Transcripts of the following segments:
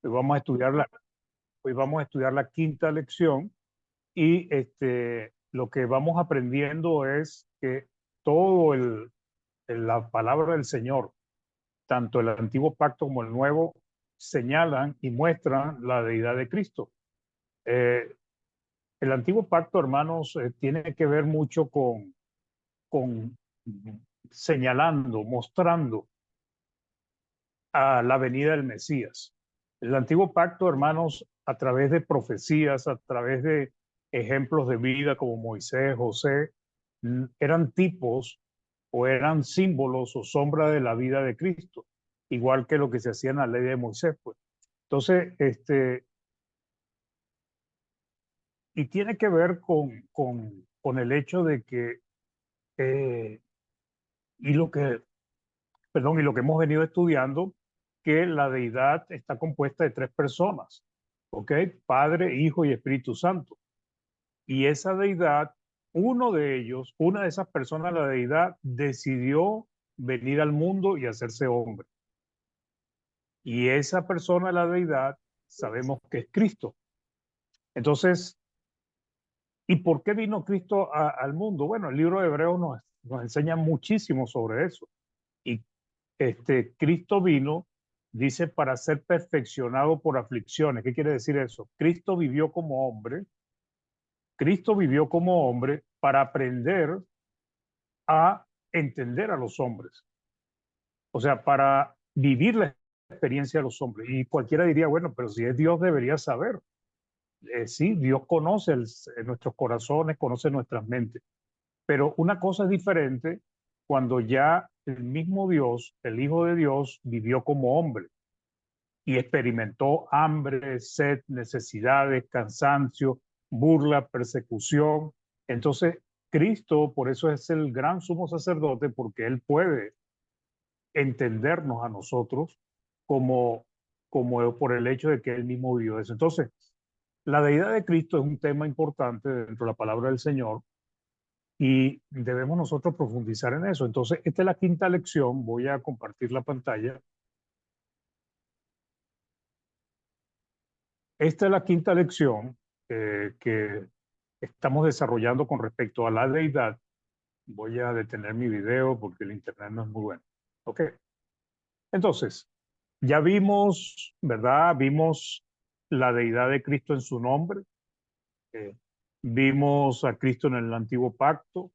Hoy vamos a estudiar la quinta lección y lo que vamos aprendiendo es que todo la palabra del Señor, tanto el antiguo pacto como el nuevo, señalan y muestran la deidad de Cristo. Eh, el antiguo pacto, hermanos, tiene que ver mucho con señalando, mostrando a la venida del Mesías. El antiguo pacto, hermanos, a través de profecías, a través de ejemplos de vida como Moisés, José, eran tipos o eran símbolos o sombra de la vida de Cristo, igual que lo que se hacía en la ley de Moisés, pues. Entonces, y tiene que ver con el hecho de que, eh, y lo que, perdón, y lo que hemos venido estudiando, que la deidad está compuesta de tres personas, ¿ok? Padre, Hijo y Espíritu Santo. Y esa deidad, uno de ellos, una de esas personas, la deidad, decidió venir al mundo y hacerse hombre. Y esa persona, la deidad, sabemos que es Cristo. Entonces, ¿y por qué vino Cristo al mundo? Bueno, el libro de Hebreos nos enseña muchísimo sobre eso. Y Cristo vino, dice, para ser perfeccionado por aflicciones. ¿Qué quiere decir eso? Cristo vivió como hombre para aprender a entender a los hombres. O sea, para vivir la experiencia de los hombres. Y cualquiera diría, bueno, pero si es Dios debería saber. Sí, Dios conoce nuestros corazones, conoce nuestras mentes. Pero una cosa es diferente cuando ya el mismo Dios, el Hijo de Dios, vivió como hombre y experimentó hambre, sed, necesidades, cansancio, burla, persecución. Entonces, Cristo, por eso es el gran sumo sacerdote, porque Él puede entendernos a nosotros como por el hecho de que Él mismo vivió eso. Entonces, la deidad de Cristo es un tema importante dentro de la palabra del Señor y debemos nosotros profundizar en eso. Entonces, esta es la quinta lección. Voy a compartir la pantalla. Esta es la quinta lección que estamos desarrollando con respecto a la deidad. Voy a detener mi video porque el internet no es muy bueno. Ok. Entonces, ya vimos, ¿verdad? Vimos la deidad de Cristo en su nombre. eh, Vimos a Cristo en el antiguo pacto.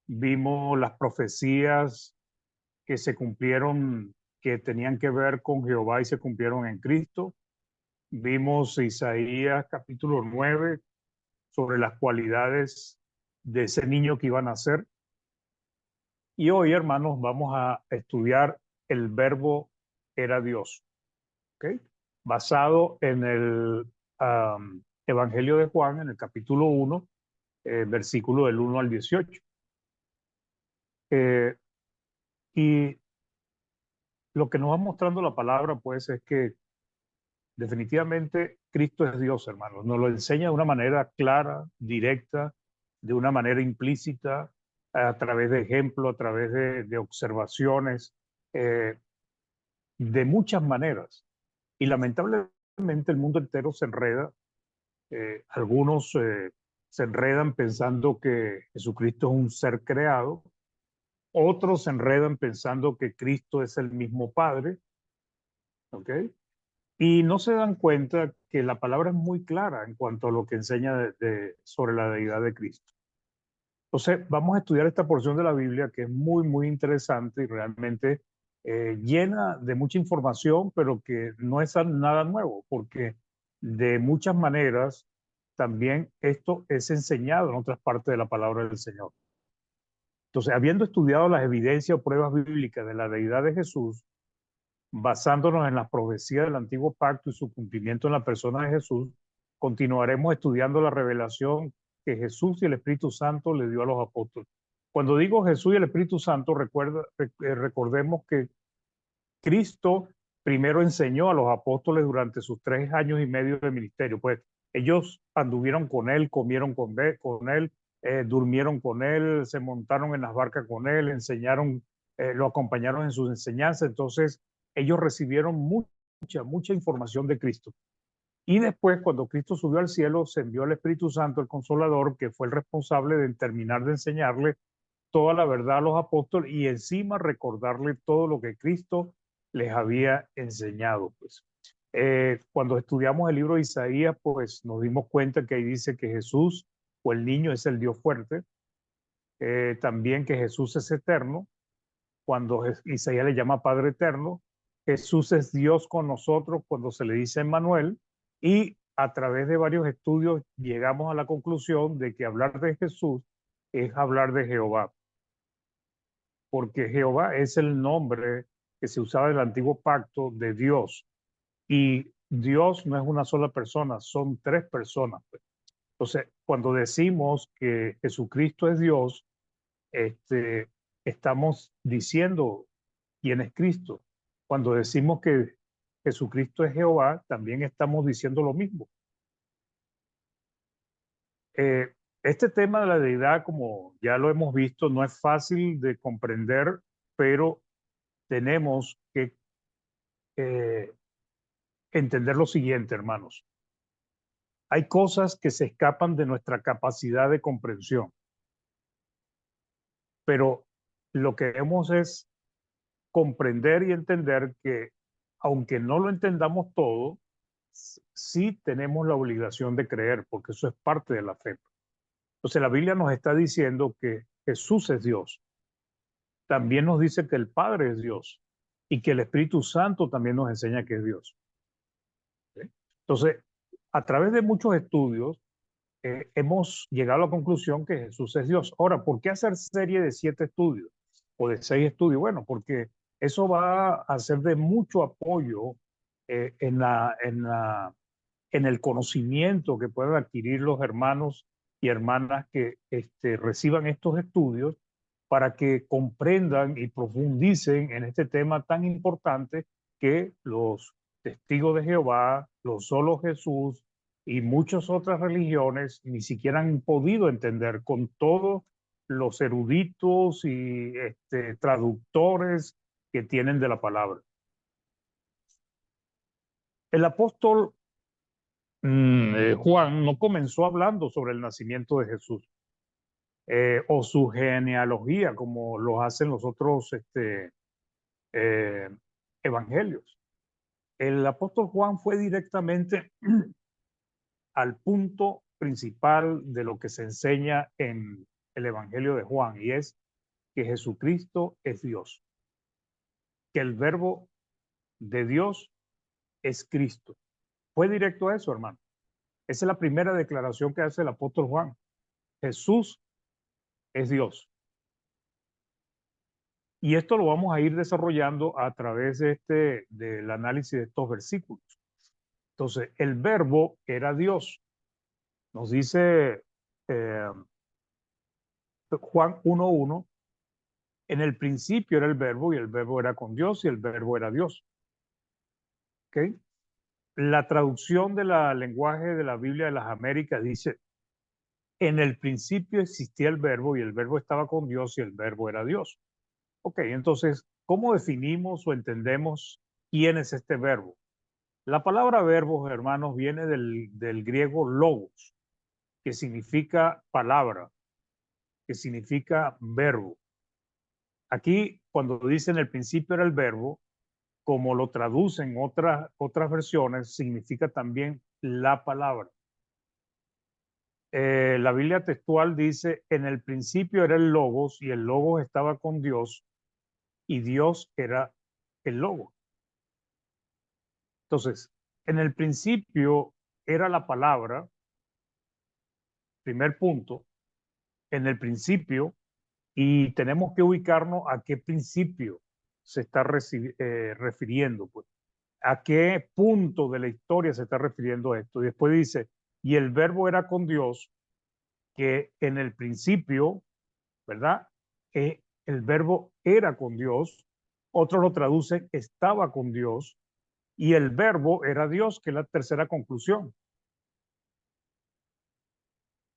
Vimos las profecías que se cumplieron, que tenían que ver con Jehová y se cumplieron en Cristo. Vimos Isaías capítulo 9 sobre las cualidades de ese niño que iba a nacer. Y hoy, hermanos, vamos a estudiar el verbo era Dios, ¿ok? Basado en el Evangelio de Juan, en el capítulo 1, versículo del 1 al 18. Eh, y lo que nos va mostrando la palabra, pues, es que definitivamente Cristo es Dios, hermanos. Nos lo enseña de una manera clara, directa, de una manera implícita, a través de ejemplos, a través de observaciones, eh, de muchas maneras. Y lamentablemente el mundo entero se enreda. Algunos se enredan pensando que Jesucristo es un ser creado. Otros se enredan pensando que Cristo es el mismo Padre. ¿Ok? Y no se dan cuenta que la palabra es muy clara en cuanto a lo que enseña sobre la deidad de Cristo. Entonces, vamos a estudiar esta porción de la Biblia que es muy, muy interesante y realmente llena de mucha información, pero que no es nada nuevo, porque de muchas maneras también esto es enseñado en otras partes de la palabra del Señor. Entonces, habiendo estudiado las evidencias o pruebas bíblicas de la deidad de Jesús, basándonos en las profecías del antiguo pacto y su cumplimiento en la persona de Jesús, continuaremos estudiando la revelación que Jesús y el Espíritu Santo le dio a los apóstoles. Cuando digo Jesús y el Espíritu Santo, recordemos que Cristo primero enseñó a los apóstoles durante sus 3 años y medio de ministerio. Pues ellos anduvieron con él, comieron con él, durmieron con él, se montaron en las barcas con él, enseñaron, lo acompañaron en sus enseñanzas. Entonces, ellos recibieron mucha mucha información de Cristo. Y después, cuando Cristo subió al cielo, se envió el Espíritu Santo, el Consolador, que fue el responsable de terminar de enseñarle toda la verdad a los apóstoles y encima recordarle todo lo que Cristo les había enseñado. Pues. Cuando estudiamos el libro de Isaías, pues nos dimos cuenta que ahí dice que Jesús o el niño es el Dios fuerte, también que Jesús es eterno, cuando Isaías le llama Padre eterno, Jesús es Dios con nosotros cuando se le dice Emmanuel, y a través de varios estudios llegamos a la conclusión de que hablar de Jesús es hablar de Jehová, porque Jehová es el nombre que se usaba en el antiguo pacto de Dios, y Dios no es una sola persona, son tres personas. Entonces, cuando decimos que Jesucristo es Dios, estamos diciendo quién es Cristo. Cuando decimos que Jesucristo es Jehová, también estamos diciendo lo mismo. Este tema de la deidad, como ya lo hemos visto, no es fácil de comprender, pero tenemos que eh, entender lo siguiente, hermanos. Hay cosas que se escapan de nuestra capacidad de comprensión, pero lo que hemos es comprender y entender que, aunque no lo entendamos todo, sí tenemos la obligación de creer, porque eso es parte de la fe. Entonces la Biblia nos está diciendo que Jesús es Dios. También nos dice que el Padre es Dios y que el Espíritu Santo también nos enseña que es Dios. ¿Sí? Entonces, a través de muchos estudios, hemos llegado a la conclusión que Jesús es Dios. Ahora, ¿por qué hacer serie de 7 estudios o de 6 estudios? Bueno, porque eso va a ser de mucho apoyo en el conocimiento que puedan adquirir los hermanos y hermanas que reciban estos estudios para que comprendan y profundicen en este tema tan importante que los testigos de Jehová, los solo Jesús y muchas otras religiones ni siquiera han podido entender con todos los eruditos y traductores que tienen de la palabra. El apóstol Juan no comenzó hablando sobre el nacimiento de Jesús o su genealogía como lo hacen los otros eh, evangelios. El apóstol Juan fue directamente al punto principal de lo que se enseña en el evangelio de Juan, y es que Jesucristo es Dios, que el verbo de Dios es Cristo. Fue directo a eso, hermano. Esa es la primera declaración que hace el apóstol Juan. Jesús es Dios. Y esto lo vamos a ir desarrollando a través del análisis de estos versículos. Entonces, el verbo era Dios. Nos dice Juan 1:1, en el principio era el verbo y el verbo era con Dios y el verbo era Dios. ¿Okay? La traducción del lenguaje de la Biblia de las Américas dice, en el principio existía el verbo y el verbo estaba con Dios y el verbo era Dios. Ok, entonces, ¿cómo definimos o entendemos quién es este verbo? La palabra verbo, hermanos, viene del griego logos, que significa palabra, que significa verbo. Aquí, cuando dicen el principio era el verbo, como lo traducen otras versiones, significa también la palabra. La Biblia textual dice, en el principio era el logos y el logos estaba con Dios y Dios era el logos. Entonces, en el principio era la palabra, primer punto, en el principio, y tenemos que ubicarnos a qué principio se está refiriendo, pues, a qué punto de la historia se está refiriendo esto. Y después dice, y el verbo era con Dios, que en el principio, ¿verdad? El verbo era con Dios, otros lo traducen estaba con Dios, y el verbo era Dios, que es la tercera conclusión.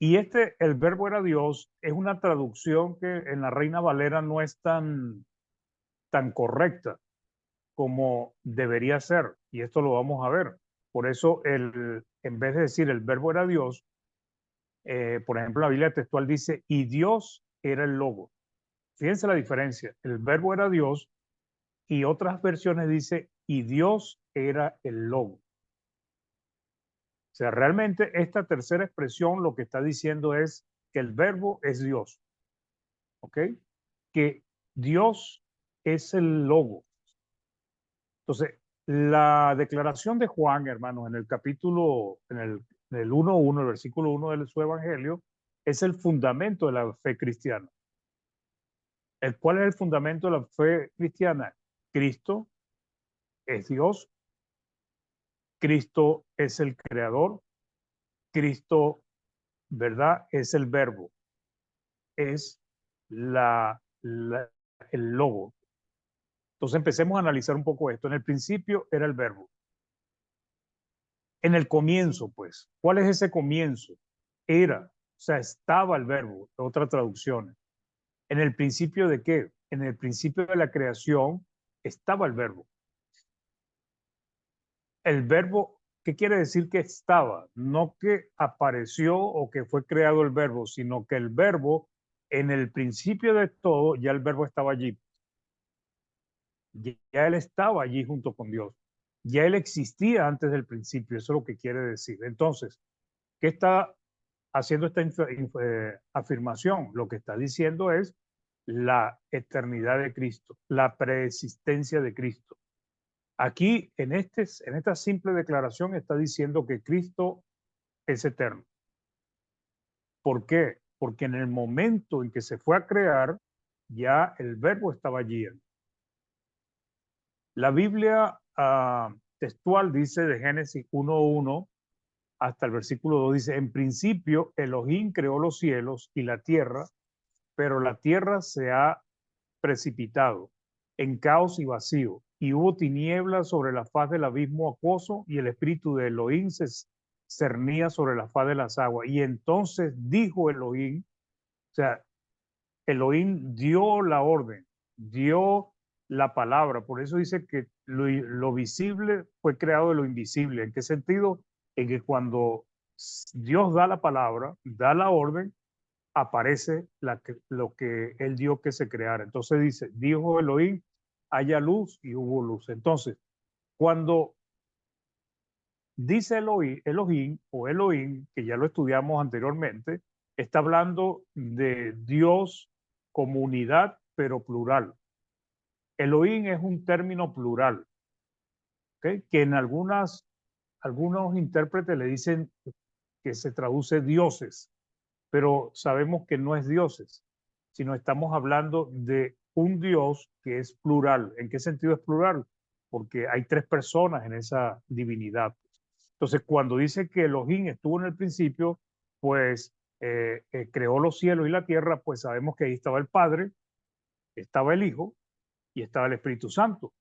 Y el verbo era Dios, es una traducción que en la Reina Valera no es tan correcta como debería ser. Y esto lo vamos a ver. Por eso, en vez de decir el verbo era Dios, por ejemplo, la Biblia textual dice, y Dios era el logo. Fíjense la diferencia. El verbo era Dios y otras versiones dice, y Dios era el logo. O sea, realmente esta tercera expresión lo que está diciendo es que el verbo es Dios. ¿Ok? Que Dios es el logo. Entonces, la declaración de Juan, hermanos, en el capítulo, en el 1:1, el versículo 1 de su evangelio, es el fundamento de la fe cristiana. ¿Cuál es el fundamento de la fe cristiana? Cristo es Dios, Cristo es el creador, Cristo, ¿verdad? Es el verbo, es el logo. Entonces empecemos a analizar un poco esto. En el principio era el verbo. En el comienzo, pues, ¿cuál es ese comienzo? Era, o sea, estaba el verbo, otra traducción. ¿En el principio de qué? En el principio de la creación estaba el verbo. El verbo, ¿qué quiere decir que estaba? No que apareció o que fue creado el verbo, sino que el verbo, en el principio de todo, ya el verbo estaba allí. Ya él estaba allí junto con Dios. Ya él existía antes del principio, eso es lo que quiere decir. Entonces, ¿qué está haciendo esta afirmación? Lo que está diciendo es la eternidad de Cristo, la preexistencia de Cristo. Aquí, en esta simple declaración, está diciendo que Cristo es eterno. ¿Por qué? Porque en el momento en que se fue a crear, ya el verbo estaba allí. La Biblia textual dice de Génesis 1:1 hasta el versículo 2, dice, en principio Elohim creó los cielos y la tierra, pero la tierra se ha precipitado en caos y vacío, y hubo tinieblas sobre la faz del abismo acuoso, y el espíritu de Elohim se cernía sobre la faz de las aguas. Y entonces dijo Elohim, o sea, Elohim dio la orden, dio la palabra. Por eso dice que lo visible fue creado de lo invisible. ¿En qué sentido? En que cuando Dios da la palabra, da la orden, aparece lo que él dio que se creara. Entonces dice, dijo Elohim, haya luz y hubo luz. Entonces, cuando dice Elohim o Elohim, que ya lo estudiamos anteriormente, está hablando de Dios como unidad, pero plural. Elohim es un término plural, ¿okay? Que en algunos intérpretes le dicen que se traduce dioses, pero sabemos que no es dioses, sino estamos hablando de un Dios que es plural. ¿En qué sentido es plural? Porque hay tres personas en esa divinidad. Entonces, cuando dice que Elohim estuvo en el principio, pues creó los cielos y la tierra, pues sabemos que ahí estaba el Padre, estaba el Hijo y estaba el Espíritu Santo.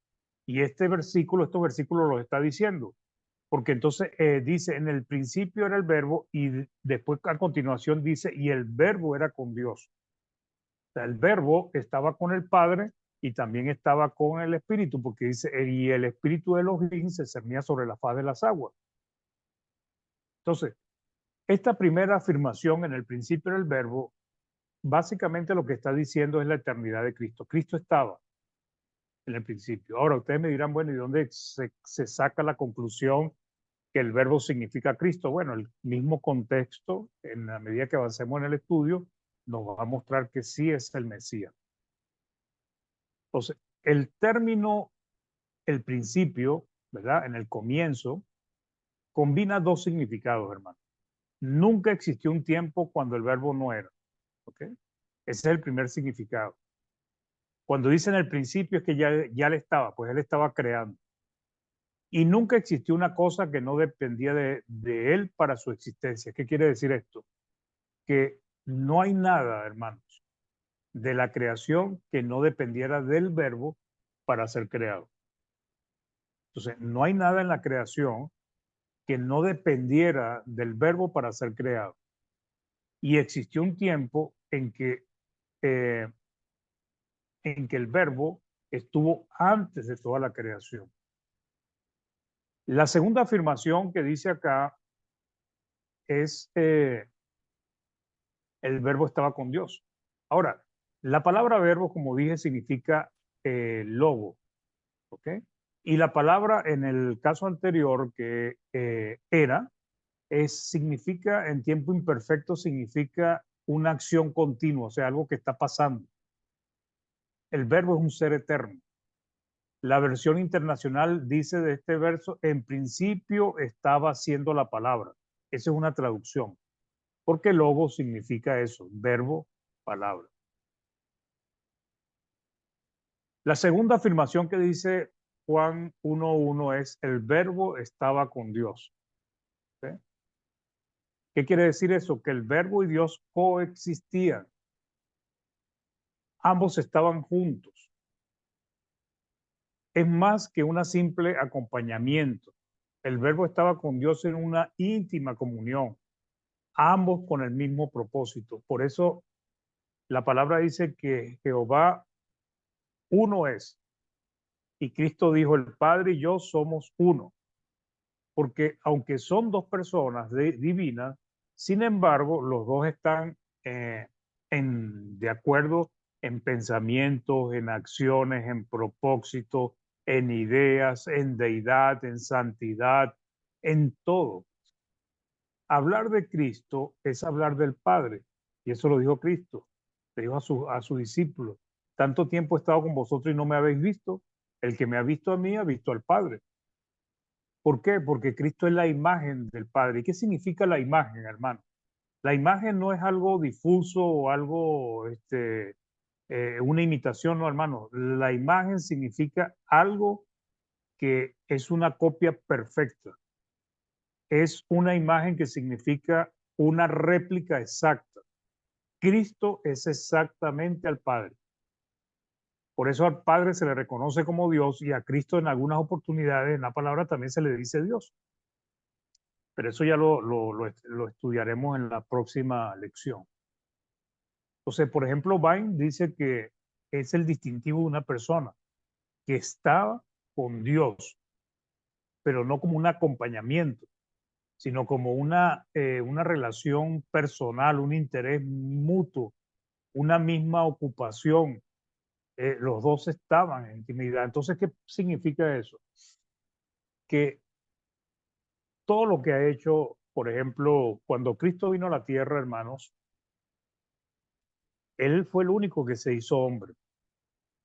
Y estos versículos los está diciendo, porque entonces dice, en el principio era el verbo y después a continuación dice, y el verbo era con Dios. O sea, el verbo estaba con el Padre y también estaba con el Espíritu, porque dice, y el Espíritu de Elohim se cernía sobre la faz de las aguas. Entonces, esta primera afirmación en el principio del verbo, básicamente lo que está diciendo es la eternidad de Cristo. Cristo estaba en el principio. Ahora ustedes me dirán, bueno, ¿y dónde se saca la conclusión que el verbo significa Cristo? Bueno, el mismo contexto, en la medida que avancemos en el estudio, nos va a mostrar que sí es el Mesías. Entonces, el término, el principio, ¿verdad? En el comienzo, combina dos significados, hermano. Nunca existió un tiempo cuando el verbo no era. ¿Ok? Ese es el primer significado. Cuando dice en el principio es que ya le estaba, pues él estaba creando. Y nunca existió una cosa que no dependía de él para su existencia. ¿Qué quiere decir esto? Que no hay nada, hermanos, de la creación que no dependiera del verbo para ser creado. Entonces, no hay nada en la creación que no dependiera del verbo para ser creado. Y existió un tiempo eh, en que el verbo estuvo antes de toda la creación. La segunda afirmación que dice acá es el verbo estaba con Dios. Ahora, la palabra verbo, como dije, significa logo, ¿ok? Y la palabra en el caso anterior, que era, significa en tiempo imperfecto, significa una acción continua, o sea, algo que está pasando. El verbo es un ser eterno. La versión internacional dice de este verso, en principio estaba haciendo la palabra. Esa es una traducción, porque logo significa eso, verbo, palabra. La segunda afirmación que dice Juan 1:1 es, el verbo estaba con Dios. ¿Sí? ¿Qué quiere decir eso? Que el verbo y Dios coexistían. Ambos estaban juntos. Es más que una simple acompañamiento. El verbo estaba con Dios en una íntima comunión, ambos con el mismo propósito. Por eso la palabra dice que Jehová uno es. Y Cristo dijo, el Padre y yo somos uno. Porque aunque son dos personas divinas, sin embargo, los dos están de acuerdo en pensamientos, en acciones, en propósitos, en ideas, en deidad, en santidad, en todo. Hablar de Cristo es hablar del Padre, y eso lo dijo Cristo, le dijo a su discípulo, tanto tiempo he estado con vosotros y no me habéis visto, el que me ha visto a mí ha visto al Padre. ¿Por qué? Porque Cristo es la imagen del Padre. ¿Y qué significa la imagen, hermano? La imagen no es algo difuso o algo, una imitación, no, hermano. La imagen significa algo que es una copia perfecta. Es una imagen que significa una réplica exacta. Cristo es exactamente al Padre. Por eso al Padre se le reconoce como Dios y a Cristo en algunas oportunidades en la palabra también se le dice Dios. Pero eso ya lo estudiaremos en la próxima lección. Entonces, por ejemplo, Vine dice que es el distintivo de una persona que estaba con Dios, pero no como un acompañamiento, sino como una relación personal, un interés mutuo, una misma ocupación. Los dos estaban en intimidad. Entonces, ¿qué significa eso? Que todo lo que ha hecho, por ejemplo, cuando Cristo vino a la tierra, hermanos, Él fue el único que se hizo hombre,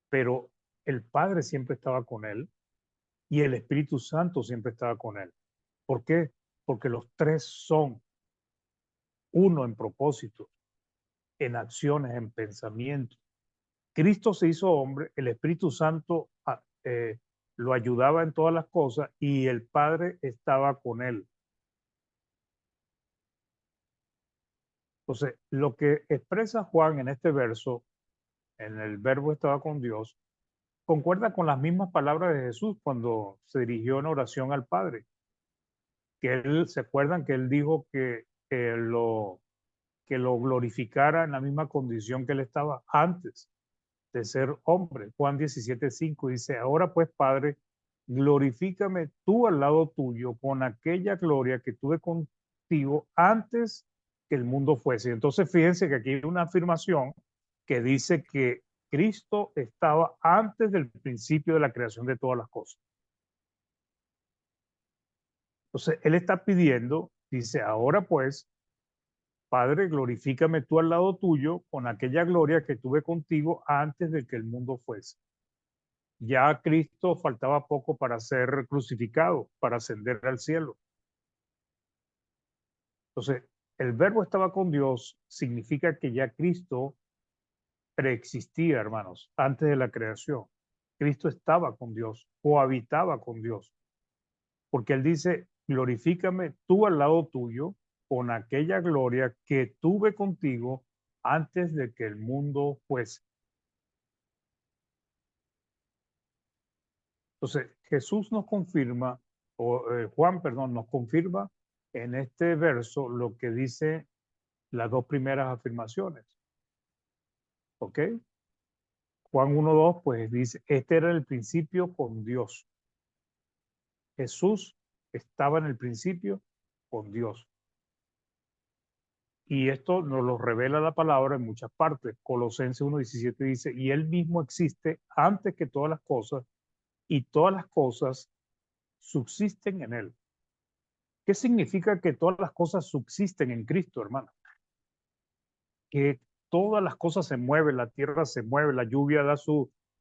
pero el Padre siempre estaba con Él y el Espíritu Santo siempre estaba con Él. ¿Por qué? Porque los tres son uno en propósito, en acciones, en pensamiento. Cristo se hizo hombre, el Espíritu Santo lo ayudaba en todas las cosas y el Padre estaba con él. Entonces, lo que expresa Juan en este verso, en el verbo estaba con Dios, concuerda con las mismas palabras de Jesús cuando se dirigió en oración al Padre, que él, ¿se acuerdan que él dijo que lo glorificara en la misma condición que él estaba antes de ser hombre? Juan 17:5 dice, ahora pues, Padre, glorifícame tú al lado tuyo con aquella gloria que tuve contigo antes que el mundo fuese. Entonces, fíjense que aquí hay una afirmación que dice que Cristo estaba antes del principio de la creación de todas las cosas. Entonces, Él está pidiendo, dice, ahora pues, Padre, glorifícame tú al lado tuyo con aquella gloria que tuve contigo antes de que el mundo fuese. Ya a Cristo faltaba poco para ser crucificado, para ascender al cielo. Entonces, el verbo estaba con Dios significa que ya Cristo preexistía, hermanos, antes de la creación. Cristo estaba con Dios, cohabitaba con Dios, porque Él dice, glorifícame tú al lado tuyo con aquella gloria que tuve contigo antes de que el mundo fuese. Entonces, Jesús nos confirma, Juan, perdón, nos confirma en este verso lo que dice las dos primeras afirmaciones. ¿Ok? Juan 1:2, pues dice, este era el principio con Dios. Jesús estaba en el principio con Dios. Y esto nos lo revela la palabra en muchas partes. Colosenses 1:17 dice, y él mismo existe antes que todas las cosas, y todas las cosas subsisten en él. ¿Qué significa que todas las cosas subsisten en Cristo, hermano? Que todas las cosas se mueven, la tierra se mueve, la lluvia da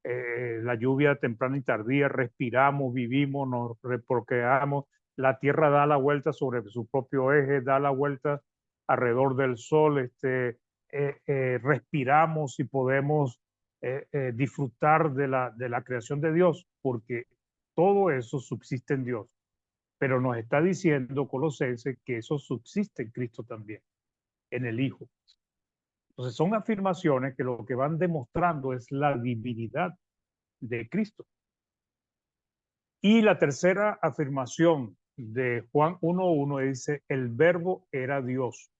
la lluvia temprana y tardía, respiramos, vivimos, nos procreamos, la tierra da la vuelta sobre su propio eje, da la vuelta alrededor del sol, respiramos y podemos disfrutar de la creación de Dios, porque todo eso subsiste en Dios. Pero nos está diciendo Colosenses que eso subsiste en Cristo también, en el Hijo. Entonces son afirmaciones que lo que van demostrando es la divinidad de Cristo. Y la tercera afirmación de Juan 1:1 dice, el verbo era Dios.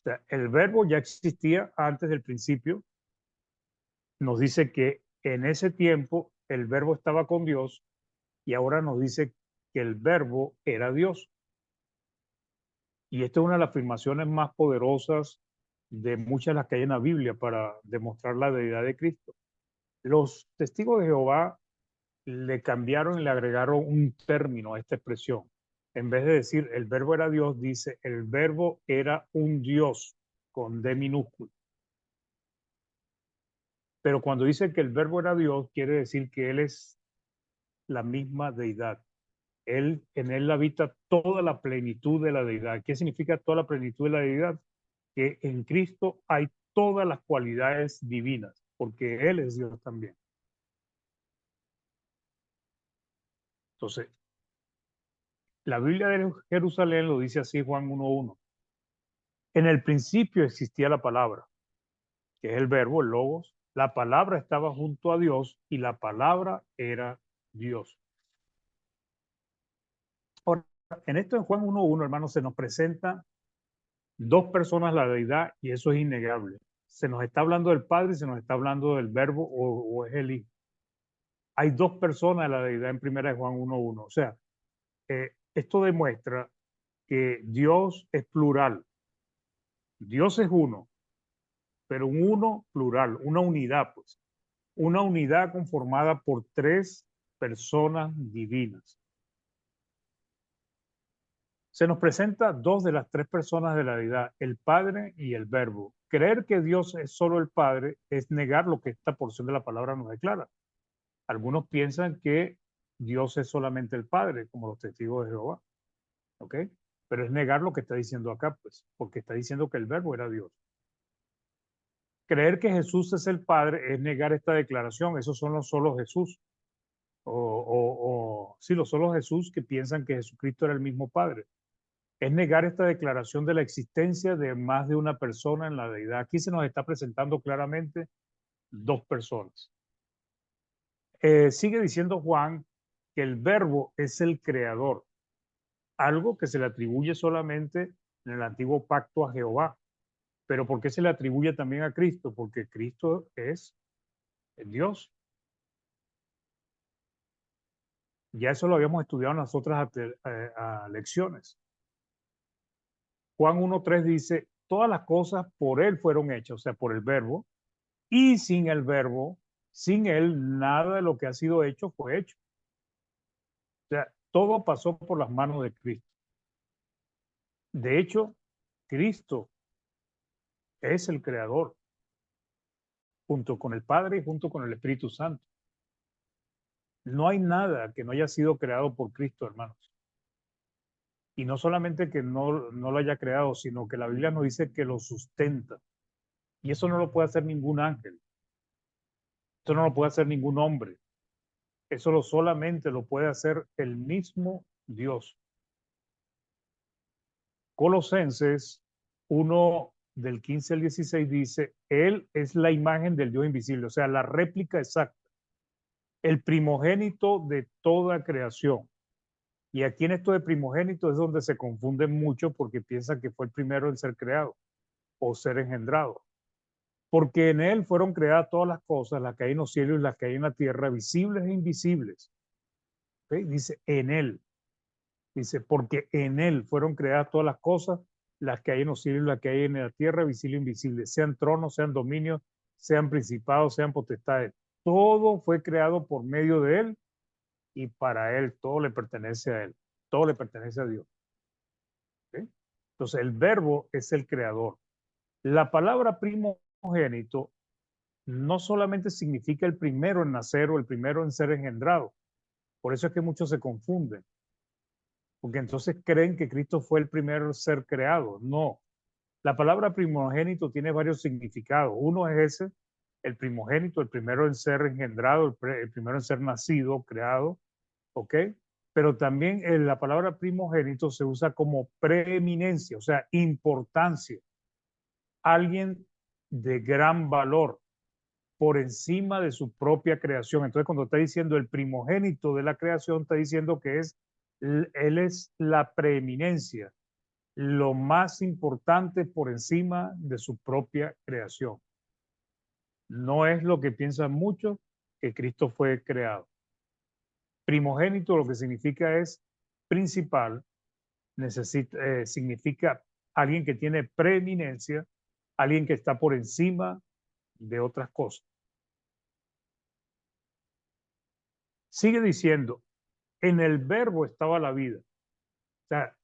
O sea, el verbo ya existía antes del principio. Nos dice que en ese tiempo el verbo estaba con Dios y ahora nos dice que el verbo era Dios. Y esta es una de las afirmaciones más poderosas de muchas de las que hay en la Biblia para demostrar la deidad de Cristo. Los testigos de Jehová le cambiaron y le agregaron un término a esta expresión. En vez de decir el verbo era Dios, dice el verbo era un Dios con D minúscula. Pero cuando dice que el verbo era Dios, quiere decir que Él es la misma deidad. En Él habita toda la plenitud de la deidad. ¿Qué significa toda la plenitud de la deidad? Que en Cristo hay todas las cualidades divinas, porque Él es Dios también. Entonces, la Biblia de Jerusalén lo dice así, Juan 1:1. En el principio existía la palabra, que es el verbo, el logos. La palabra estaba junto a Dios y la palabra era Dios. Ahora, en esto en Juan 1:1, hermanos, se nos presenta dos personas la deidad y eso es innegable. Se nos está hablando del Padre y se nos está hablando del verbo o es el Hijo. Hay dos personas de la deidad en primera de Juan 1:1. O sea, esto demuestra que Dios es plural. Dios es uno, pero un uno plural, una unidad, pues. Una unidad conformada por tres personas divinas. Se nos presenta dos de las tres personas de la deidad, el Padre y el Verbo. Creer que Dios es solo el Padre es negar lo que esta porción de la palabra nos declara. Algunos piensan que Dios es solamente el Padre, como los testigos de Jehová. ¿Ok? Pero es negar lo que está diciendo acá, pues, porque está diciendo que el Verbo era Dios. Creer que Jesús es el Padre es negar esta declaración. Esos son los solos Jesús. Sí, los solos Jesús que piensan que Jesucristo era el mismo Padre. Es negar esta declaración de la existencia de más de una persona en la deidad. Aquí se nos está presentando claramente dos personas. Sigue diciendo Juan que el verbo es el creador, algo que se le atribuye solamente en el antiguo pacto a Jehová. Pero ¿por qué se le atribuye también a Cristo? Porque Cristo es Dios. Ya eso lo habíamos estudiado en las otras lecciones. Juan 1:3 dice, todas las cosas por Él fueron hechas, o sea, por el verbo, y sin el verbo, sin Él, nada de lo que ha sido hecho fue hecho. O sea, todo pasó por las manos de Cristo. De hecho, Cristo es el creador, junto con el Padre y junto con el Espíritu Santo. No hay nada que no haya sido creado por Cristo, hermanos. Y no solamente que no lo haya creado, sino que la Biblia nos dice que lo sustenta. Y eso no lo puede hacer ningún ángel. Eso no lo puede hacer ningún hombre. Eso solamente lo puede hacer el mismo Dios. Colosenses 1 del 15 al 16 dice, Él es la imagen del Dios invisible, o sea, la réplica exacta, el primogénito de toda creación. Y aquí en esto de primogénito es donde se confunden mucho porque piensan que fue el primero en ser creado o ser engendrado. Porque en Él fueron creadas todas las cosas, las que hay en los cielos y las que hay en la tierra, visibles e invisibles, ¿Ok? Dice en él. Dice, porque en él fueron creadas todas las cosas, las que hay en los cielos y las que hay en la tierra, visible e invisible, sean tronos, sean dominios, sean principados, sean potestades. Todo fue creado por medio de él y para él todo le pertenece a él. Todo le pertenece a Dios. ¿Ok? Entonces, el verbo es el creador. La palabra primogénito no solamente significa el primero en nacer o el primero en ser engendrado. Por eso es que muchos se confunden, porque entonces creen que Cristo fue el primer ser creado. No, la palabra primogénito tiene varios significados. Uno es ese, el primogénito, el primero en ser engendrado, el primero en ser nacido, creado, ¿ok? Pero también la palabra primogénito se usa como preeminencia, o sea, importancia. Alguien de gran valor por encima de su propia creación. Entonces, cuando está diciendo el primogénito de la creación, está diciendo que él es la preeminencia, lo más importante por encima de su propia creación. No es lo que piensan muchos, que Cristo fue creado. Primogénito lo que significa es principal, significa alguien que tiene preeminencia, alguien que está por encima de otras cosas. Sigue diciendo, en el verbo estaba la vida. O sea,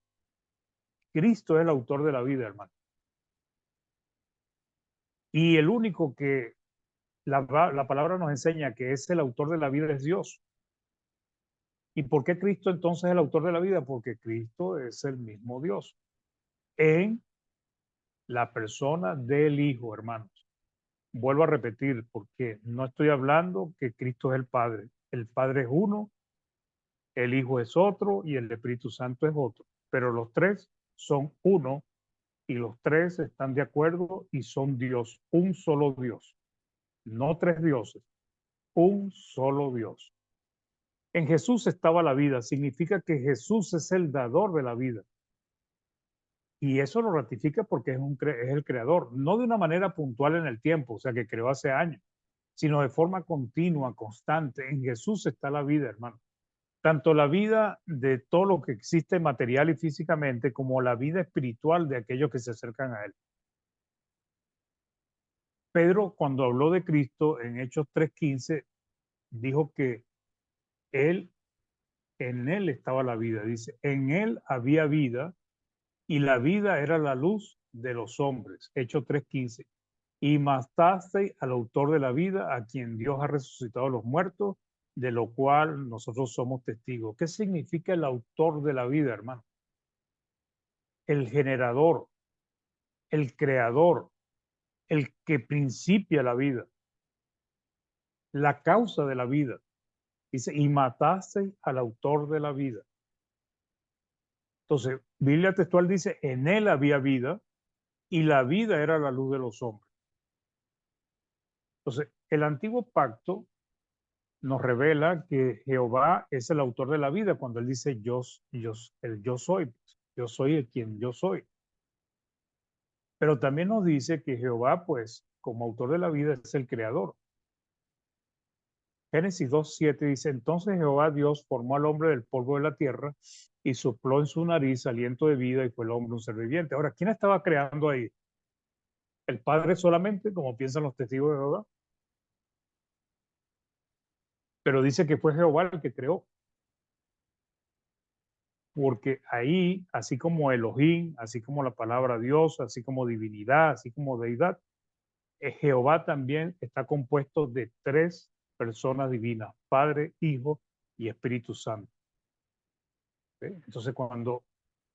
Cristo es el autor de la vida, hermano. Y el único que la palabra nos enseña que es el autor de la vida es Dios. ¿Y por qué Cristo entonces es el autor de la vida? Porque Cristo es el mismo Dios en la persona del Hijo, hermanos. Vuelvo a repetir, porque no estoy hablando que Cristo es el Padre. El Padre es uno, el Hijo es otro y el Espíritu Santo es otro. Pero los tres son uno y los tres están de acuerdo y son Dios, un solo Dios. No tres dioses, un solo Dios. En Jesús estaba la vida, significa que Jesús es el dador de la vida. Y eso lo ratifica porque es el creador, no de una manera puntual en el tiempo, o sea, que creó hace años, sino de forma continua, constante. En Jesús está la vida, hermano. Tanto la vida de todo lo que existe material y físicamente, como la vida espiritual de aquellos que se acercan a Él. Pedro, cuando habló de Cristo en Hechos 3:15, dijo que en Él estaba la vida. Dice, en Él había vida y la vida era la luz de los hombres. Hechos 3:15. Y mataste al autor de la vida, a quien Dios ha resucitado a los muertos, de lo cual nosotros somos testigos. ¿Qué significa el autor de la vida, hermano? El generador, el creador, el que principia la vida, la causa de la vida. Dice, y mataste al autor de la vida. Entonces, Biblia textual dice, en él había vida y la vida era la luz de los hombres. Entonces, el antiguo pacto nos revela que Jehová es el autor de la vida cuando él dice yo soy, yo soy el quien yo soy. Pero también nos dice que Jehová, pues, como autor de la vida, es el creador. Génesis 2:7 dice, entonces Jehová Dios formó al hombre del polvo de la tierra y sopló en su nariz aliento de vida y fue el hombre un ser viviente. Ahora, ¿quién estaba creando ahí? ¿El Padre solamente, como piensan los testigos de Jehová? Pero dice que fue Jehová el que creó, porque ahí, así como Elohim, así como la palabra Dios, así como divinidad, así como deidad, Jehová también está compuesto de tres personas divinas, Padre, Hijo y Espíritu Santo. ¿Sí? Entonces, cuando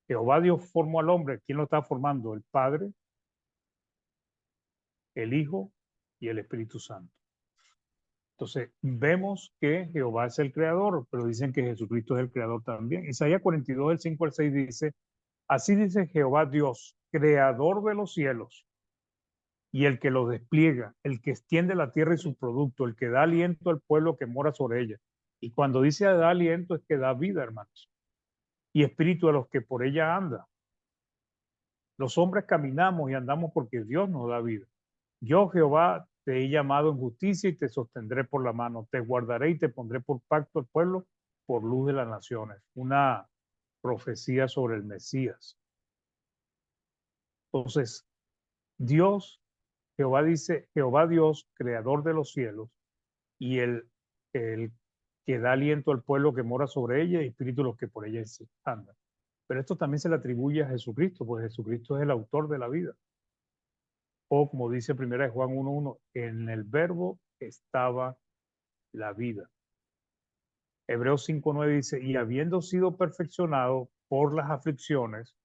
Jehová Dios formó al hombre, ¿quién lo está formando? El Padre, el Hijo y el Espíritu Santo. Entonces, vemos que Jehová es el creador, pero dicen que Jesucristo es el creador también. Isaías 42, del 5 al 6 dice, así dice Jehová Dios, creador de los cielos y el que los despliega, el que extiende la tierra y sus productos, el que da aliento al pueblo que mora sobre ella. Y cuando dice da aliento es que da vida, hermanos, y espíritu a los que por ella andan. Los hombres caminamos y andamos porque Dios nos da vida. Yo, Jehová, te he llamado en justicia y te sostendré por la mano. Te guardaré y te pondré por pacto al pueblo por luz de las naciones, una profecía sobre el Mesías. Entonces, Dios, Jehová dice, Jehová Dios, creador de los cielos, y el que da aliento al pueblo que mora sobre ella y espíritu los que por ella andan. Pero esto también se le atribuye a Jesucristo, pues Jesucristo es el autor de la vida. O como dice 1 Juan 1:1, en el verbo estaba la vida. Hebreos 5:9 dice, y habiendo sido perfeccionado por las aflicciones,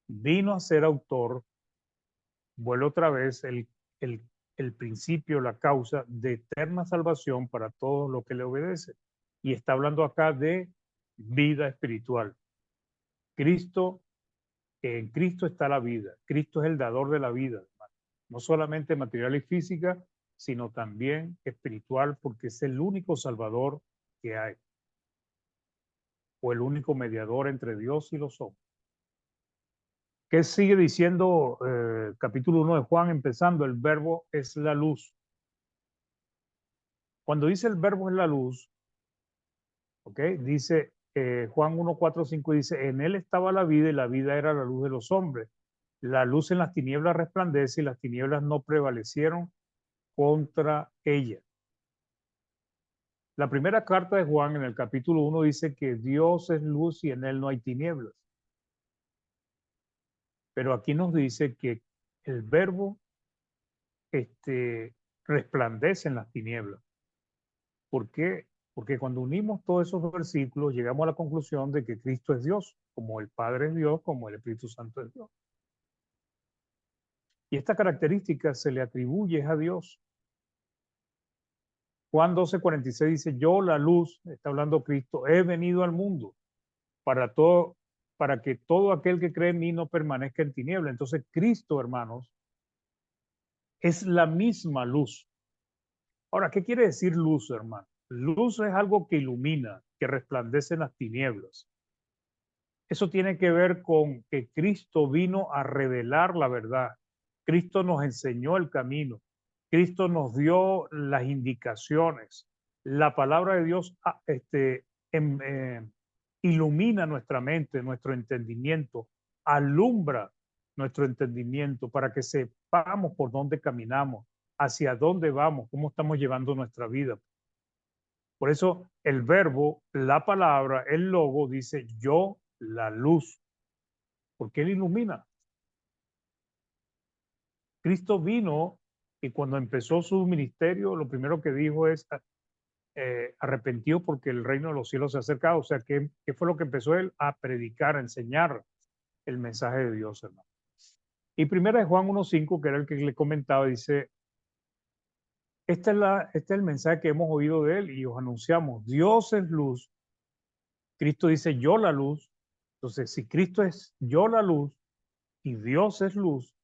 vino a ser autor, vuelve otra vez el, el principio, la causa de eterna salvación para todos los que le obedecen. Y está hablando acá de vida espiritual. Cristo, en Cristo está la vida. Cristo es el dador de la vida, hermano. No solamente material y física, sino también espiritual, porque es el único salvador que hay, o el único mediador entre Dios y los hombres. ¿Qué sigue diciendo capítulo 1 de Juan, empezando? El verbo es la luz. Cuando dice el verbo es la luz, ¿ok? Dice Juan 1, 4, 5, dice, en él estaba la vida y la vida era la luz de los hombres. La luz en las tinieblas resplandece y las tinieblas no prevalecieron contra ella. La primera carta de Juan en el capítulo 1 dice que Dios es luz y en él no hay tinieblas. Pero aquí nos dice que el verbo resplandece en las tinieblas. ¿Por qué? Porque cuando unimos todos esos versículos llegamos a la conclusión de que Cristo es Dios, como el Padre es Dios, como el Espíritu Santo es Dios. Y esta característica se le atribuye a Dios. Juan 12:46 dice, yo la luz, está hablando Cristo, he venido al mundo para para que todo aquel que cree en mí no permanezca en tiniebla. Entonces Cristo, hermanos, es la misma luz. Ahora, ¿qué quiere decir luz, hermano? Luz es algo que ilumina, que resplandece en las tinieblas. Eso tiene que ver con que Cristo vino a revelar la verdad. Cristo nos enseñó el camino. Cristo nos dio las indicaciones. La palabra de Dios ilumina nuestra mente, nuestro entendimiento, alumbra nuestro entendimiento para que sepamos por dónde caminamos, hacia dónde vamos, cómo estamos llevando nuestra vida. Por eso el verbo, la palabra, el logo dice yo, la luz, porque él ilumina. Cristo vino y cuando empezó su ministerio, lo primero que dijo es arrepentido porque el reino de los cielos se ha acercado. O sea, ¿qué fue lo que empezó él? A predicar, a enseñar el mensaje de Dios, hermano. Y primera de Juan 1:5, que era el que le comentaba, dice, este es el mensaje que hemos oído de él y os anunciamos, Dios es luz. Cristo dice, yo la luz. Entonces, si Cristo es yo la luz y Dios es luz,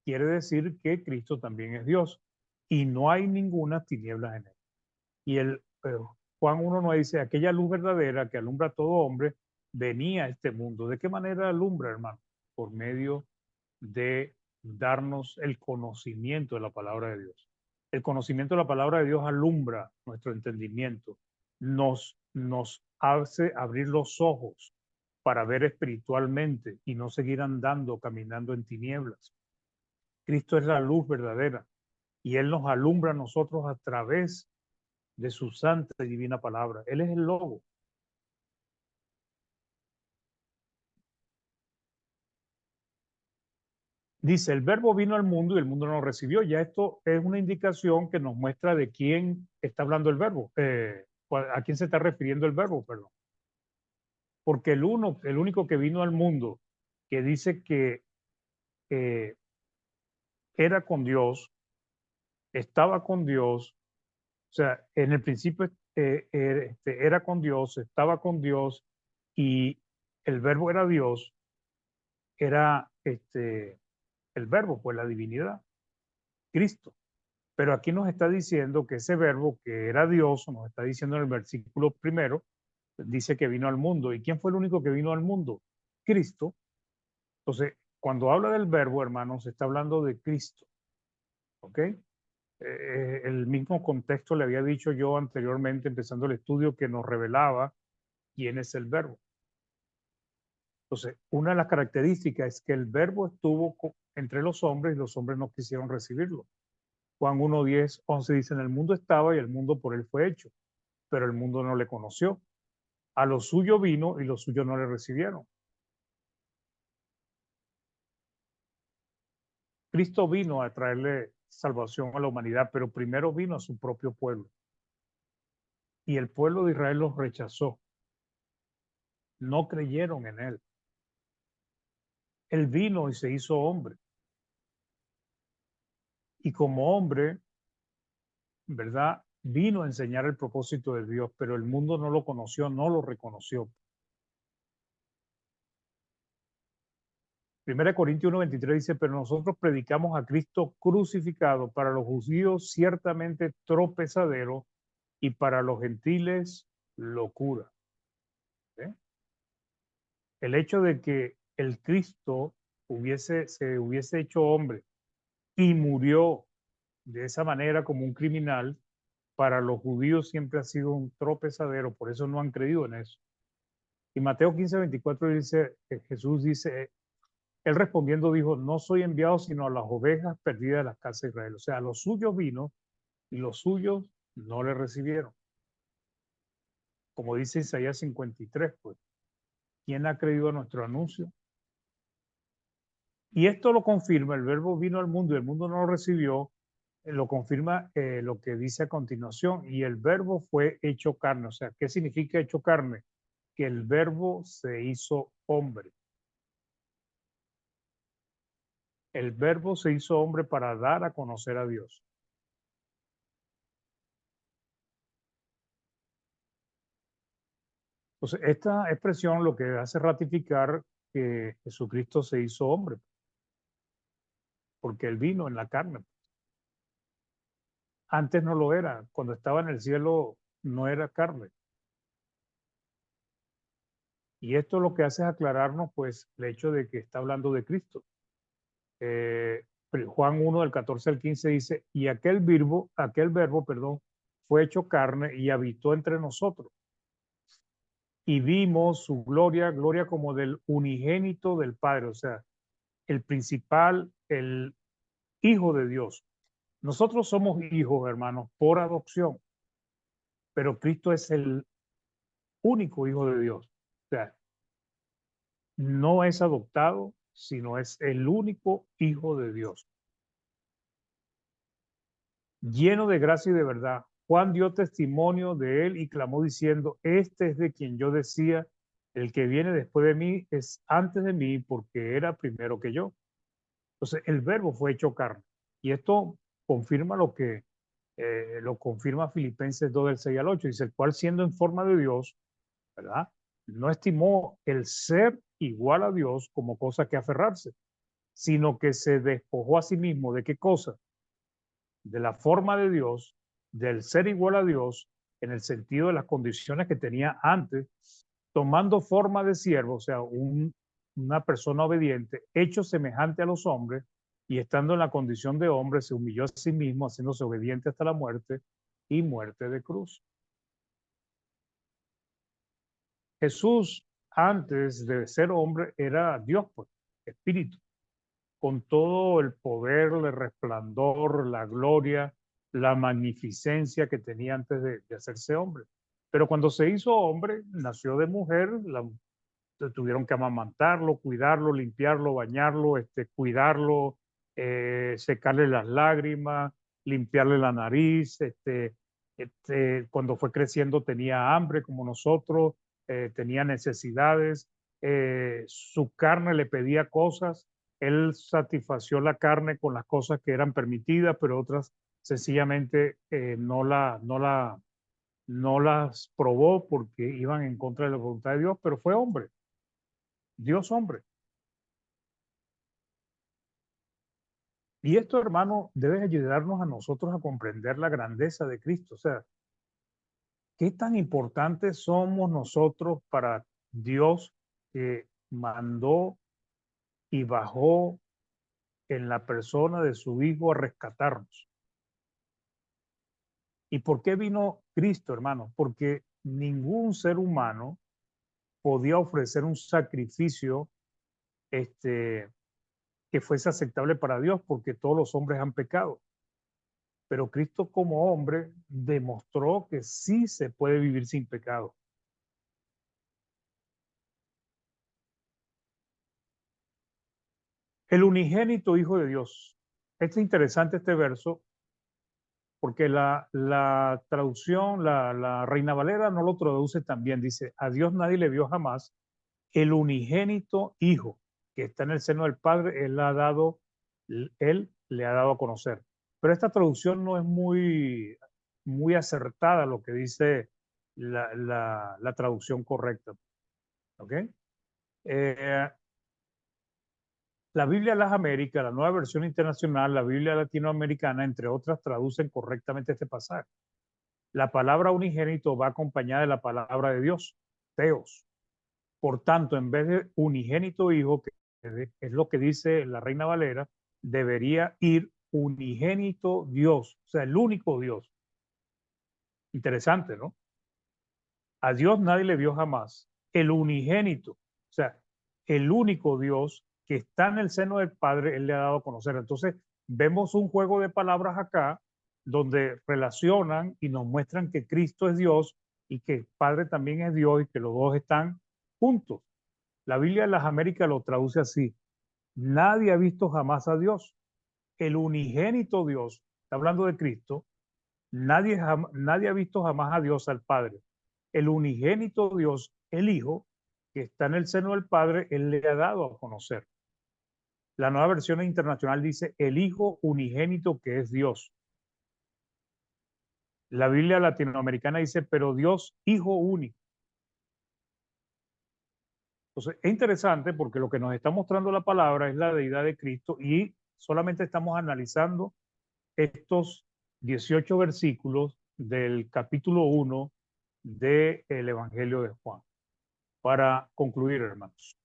quiere decir que Cristo también es Dios y no hay ninguna tiniebla en él. Y Juan 1 nos dice, aquella luz verdadera que alumbra a todo hombre venía a este mundo. ¿De qué manera alumbra, hermano? Por medio de darnos el conocimiento de la palabra de Dios. El conocimiento de la palabra de Dios alumbra nuestro entendimiento, nos hace abrir los ojos para ver espiritualmente y no seguir andando, caminando en tinieblas. Cristo es la luz verdadera y Él nos alumbra a nosotros a través de su santa y divina palabra. Él es el logo. Dice, el verbo vino al mundo y el mundo no lo recibió. Ya esto es una indicación que nos muestra de quién está hablando el verbo, a quién se está refiriendo el verbo, perdón. Porque el único que vino al mundo, que dice que era con Dios, estaba con Dios, o sea, en el principio era con Dios, estaba con Dios y el verbo era Dios, era el verbo, pues la divinidad, Cristo. Pero aquí nos está diciendo que ese verbo que era Dios, nos está diciendo en el versículo primero, dice que vino al mundo. ¿Y quién fue el único que vino al mundo? Cristo. Entonces, cuando habla del verbo, hermanos, se está hablando de Cristo. ¿Ok? El mismo contexto le había dicho yo anteriormente, empezando el estudio, que nos revelaba quién es el verbo. Entonces, una de las características es que el verbo estuvo entre los hombres y los hombres no quisieron recibirlo. Juan 1, 10, 11 dice, en el mundo estaba y el mundo por él fue hecho, pero el mundo no le conoció. A lo suyo vino y los suyos no le recibieron. Cristo vino a traerle salvación a la humanidad, pero primero vino a su propio pueblo. Y el pueblo de Israel los rechazó. No creyeron en él. Él vino y se hizo hombre. Y como hombre, ¿verdad? Vino a enseñar el propósito de Dios, pero el mundo no lo conoció, no lo reconoció. 1 Corintios 1:23 dice, pero nosotros predicamos a Cristo crucificado, para los judíos ciertamente tropezadero y para los gentiles locura. ¿Eh? El hecho de que el Cristo se hubiese hecho hombre y murió de esa manera como un criminal, para los judíos siempre ha sido un tropezadero, por eso no han creído en eso. Y Mateo 15:24 dice, Jesús dice, él respondiendo dijo, no soy enviado sino a las ovejas perdidas de las casas de Israel. O sea, a los suyos vino y los suyos no le recibieron. Como dice Isaías 53, pues, ¿quién ha creído a nuestro anuncio? Y esto lo confirma, el verbo vino al mundo y el mundo no lo recibió, lo confirma lo que dice a continuación, y el verbo fue hecho carne. O sea, ¿qué significa hecho carne? Que el verbo se hizo hombre. El verbo se hizo hombre para dar a conocer a Dios. Entonces, esta expresión lo que hace ratificar que Jesucristo se hizo hombre, porque él vino en la carne. Antes no lo era, cuando estaba en el cielo no era carne. Y esto lo que hace es aclararnos, pues, el hecho de que está hablando de Cristo. Juan 1 del 14 al 15 dice, y aquel verbo, perdón, fue hecho carne y habitó entre nosotros. Y vimos su gloria, gloria como del unigénito del Padre, o sea, el principal, el Hijo de Dios. Nosotros somos hijos, hermanos, por adopción, pero Cristo es el único Hijo de Dios. O sea, no es adoptado, sino es el único Hijo de Dios. Lleno de gracia y de verdad. Juan dio testimonio de él y clamó diciendo, este es de quien yo decía, el que viene después de mí es antes de mí porque era primero que yo. Entonces, el verbo fue hecho carne. Y esto confirma lo confirma Filipenses 2 del 6 al 8. Dice, el cual siendo en forma de Dios, ¿verdad? No estimó el ser igual a Dios como cosa que aferrarse, sino que se despojó a sí mismo. ¿De qué cosa? De la forma de Dios, del ser igual a Dios, en el sentido de las condiciones que tenía antes, tomando forma de siervo, o sea, una persona obediente, hecho semejante a los hombres, y estando en la condición de hombre, se humilló a sí mismo, haciéndose obediente hasta la muerte y muerte de cruz. Jesús, antes de ser hombre, era Dios, pues, espíritu, con todo el poder, el resplandor, la gloria, la magnificencia que tenía antes de hacerse hombre. Pero cuando se hizo hombre, nació de mujer, tuvieron que amamantarlo, cuidarlo, limpiarlo, bañarlo, cuidarlo, secarle las lágrimas, limpiarle la nariz. Cuando fue creciendo tenía hambre como nosotros, tenía necesidades, su carne le pedía cosas, él satisfació la carne con las cosas que eran permitidas, pero otras sencillamente no las probó porque iban en contra de la voluntad de Dios, pero fue hombre. Dios hombre. Y esto, hermano, debe ayudarnos a nosotros a comprender la grandeza de Cristo. O sea, qué tan importantes somos nosotros para Dios, que mandó y bajó en la persona de su Hijo a rescatarnos. ¿Y por qué vino Cristo, hermano? Porque ningún ser humano podía ofrecer un sacrificio que fuese aceptable para Dios, porque todos los hombres han pecado. Pero Cristo como hombre demostró que sí se puede vivir sin pecado. El unigénito Hijo de Dios. Es interesante este verso porque la traducción, la Reina Valera no lo traduce tan bien. Dice, a Dios nadie le vio jamás. El unigénito Hijo que está en el seno del Padre, Él le ha dado a conocer. Pero esta traducción no es muy acertada lo que dice la traducción correcta. ¿Ok? Eh, la Biblia de las Américas, la nueva versión internacional, la Biblia latinoamericana, entre otras, traducen correctamente este pasaje. La palabra unigénito va acompañada de la palabra de Dios, Teos. Por tanto, en vez de unigénito hijo, que es lo que dice la Reina Valera, debería ir unigénito Dios, o sea, el único Dios. Interesante, ¿no? A Dios nadie le vio jamás. El unigénito, o sea, el único Dios que está en el seno del Padre, Él le ha dado a conocer. Entonces, vemos un juego de palabras acá donde relacionan y nos muestran que Cristo es Dios y que el Padre también es Dios y que los dos están juntos. La Biblia de las Américas lo traduce así. Nadie ha visto jamás a Dios. El unigénito Dios, está hablando de Cristo, nadie ha visto jamás a Dios, al Padre. El unigénito Dios, el Hijo, que está en el seno del Padre, Él le ha dado a conocer. La nueva versión internacional dice el Hijo unigénito que es Dios. La Biblia latinoamericana dice, pero Dios Hijo único. Entonces, es interesante porque lo que nos está mostrando la palabra es la deidad de Cristo y solamente estamos analizando estos 18 versículos del capítulo 1 del Evangelio de Juan. Para concluir, hermanos.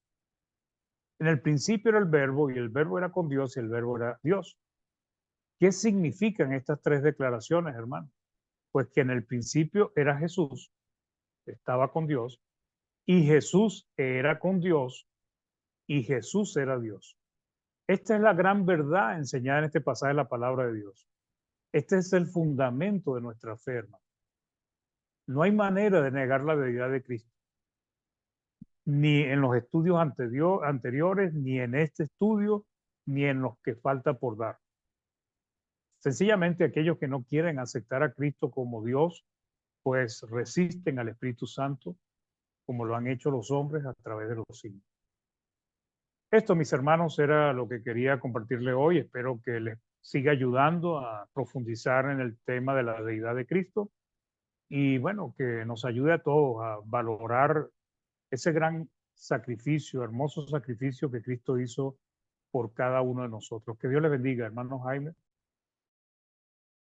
En el principio era el verbo y el verbo era con Dios y el verbo era Dios. ¿Qué significan estas tres declaraciones, hermanos? Pues que en el principio era Jesús, estaba con Dios, y Jesús era con Dios, y Jesús era Dios. Esta es la gran verdad enseñada en este pasaje de la palabra de Dios. Este es el fundamento de nuestra fe, hermano. No hay manera de negar la deidad de Cristo, ni en los estudios anteriores, ni en este estudio, ni en los que falta por dar. Sencillamente aquellos que no quieren aceptar a Cristo como Dios, pues resisten al Espíritu Santo, como lo han hecho los hombres a través de los siglos. Esto, mis hermanos, era lo que quería compartirle hoy. Espero que les siga ayudando a profundizar en el tema de la deidad de Cristo y bueno, que nos ayude a todos a valorar ese gran sacrificio, hermoso sacrificio que Cristo hizo por cada uno de nosotros. Que Dios les bendiga, hermano Jaime.